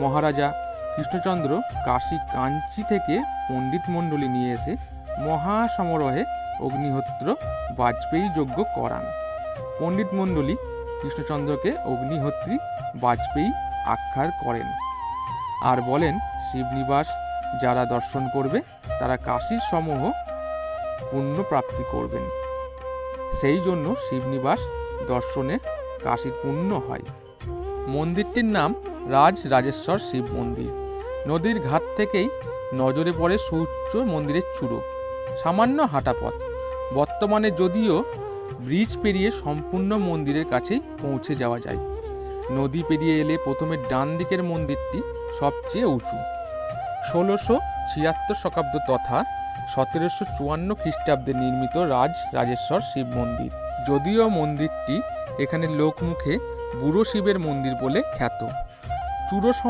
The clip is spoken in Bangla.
মহারাজা কৃষ্ণচন্দ্র কাশী কাঞ্চি থেকে পণ্ডিত মণ্ডলী নিয়ে এসে মহাসমারোহে অগ্নিহোত্র বাজপেয়ী যজ্ঞ করান। পণ্ডিত মণ্ডলী কৃষ্ণচন্দ্রকে অগ্নিহোত্রী বাজপেয়ী আখ্যান করেন আর বলেন, শিবনিবাস যারা দর্শন করবে তারা কাশীর সমূহ পুণ্য প্রাপ্তি করবেন। সেই জন্য শিবনিবাস দর্শনে কাশীর পুণ্য হয়। মন্দিরটির নাম রাজরাজেশ্বর শিব মন্দির। নদীর ঘাট থেকেই নজরে পড়ে সুউচ্চ মন্দিরের চূড়ো, সামান্য হাঁটা পথ। বর্তমানে যদিও ব্রিজ পেরিয়ে সম্পূর্ণ মন্দিরের কাছেই পৌঁছে যাওয়া যায়। নদী পেরিয়ে এলে প্রথমে ডান দিকের মন্দিরটি সবচেয়ে উঁচু। 1676 শতাব্দ তথা 1754 খ্রিস্টাব্দে নির্মিত রাজরাজেশ্বর শিব মন্দির। যদিও মন্দিরটি এখানে লোকমুখে বুড়ো শিবের মন্দির বলে খ্যাত। চূড়ো